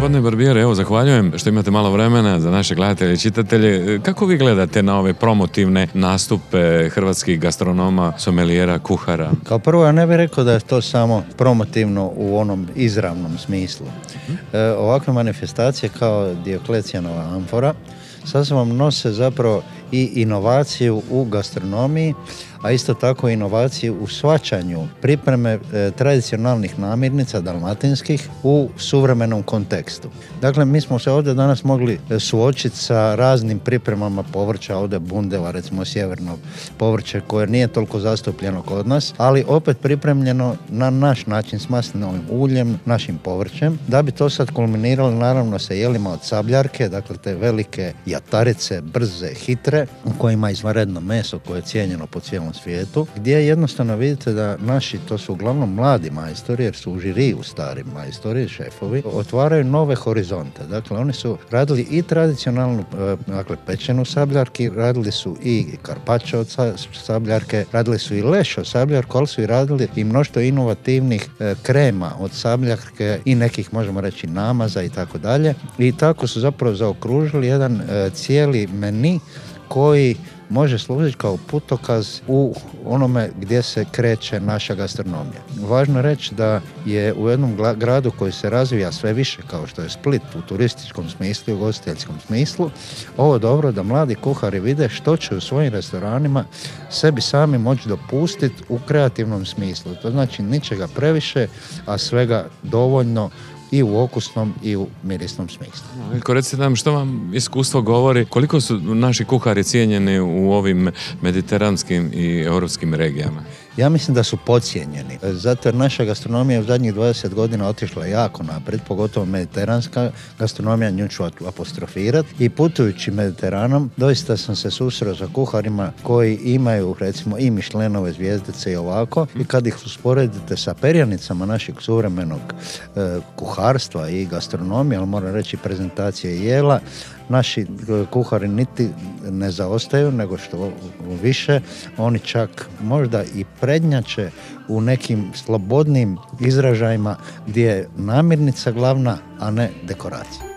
Gospodine Barbier, evo zahvaljujem što imate malo vremena za naše gledatelje i čitatelje. Kako vi gledate na ove promotivne nastupe hrvatskih gastronoma, somelijera, kuhara? Kao prvo, ja ne bih rekao da je to samo promotivno u onom izravnom smislu. Ovakve manifestacije kao Dioklecijanova amfora sa sobom nose zapravo i inovaciju u gastronomiji, a isto tako inovaciju u shvaćanju pripreme tradicionalnih namirnica dalmatinskih u suvremenom kontekstu. Dakle, mi smo se ovdje danas mogli suočiti sa raznim pripremama povrća, ovdje bundeva, recimo sjeverno povrće koje nije toliko zastupljeno kod nas, ali opet pripremljeno na naš način s maslinovim uljem, našim povrćem, da bi to sad kulminiralo naravno sa jelima od sabljarke, dakle te velike jatarice, brze, hitre, u kojima je izvanredno meso koje je cijenjeno po cijelom svijetu, gdje jednostavno vidite da naši, to su uglavnom mladi majstori, jer su u žiriju stari majstori, šefovi, otvaraju nove horizonte. Dakle, oni su radili i tradicionalnu, dakle, pečenu sabljarki, radili su i karpačo od sabljarke, radili su i leš od sabljarku, ali su i radili i mnoštvo inovativnih krema od sabljarke i nekih, možemo reći, namaza i tako dalje. I tako su zapravo zaokružili jedan cijeli meni koji može služiti kao putokaz u onome gdje se kreće naša gastronomija. Važno je reći da je u jednom gradu koji se razvija sve više, kao što je Split u turističkom smislu i ugostiteljskom smislu, ovo dobro da mladi kuhari vide što će u svojim restoranima sebi sami moći dopustiti u kreativnom smislu. To znači ničega previše, a svega dovoljno i u okusnom i u mirisnom smislu. Veljko, recite nam što vam iskustvo govori, koliko su naši kuhari cijenjeni u ovim mediteranskim i europskim regijama? Ja mislim da su podcijenjeni, zato jer naša gastronomija u zadnjih 20 godina otišla jako naprijed, pogotovo mediteranska gastronomija, nju ću apostrofirati, i putujući Mediteranom doista sam se susreo sa kuharima koji imaju recimo i Michelinove zvjezdice i ovako, i kad ih usporedite sa perjanicama našeg suvremenog kuharstva i gastronomije, ali moram reći prezentacije jela, naši kuhari niti ne zaostaju, nego što više, oni čak možda i prednjače u nekim slobodnim izražajima gdje je namirnica glavna, a ne dekoracija.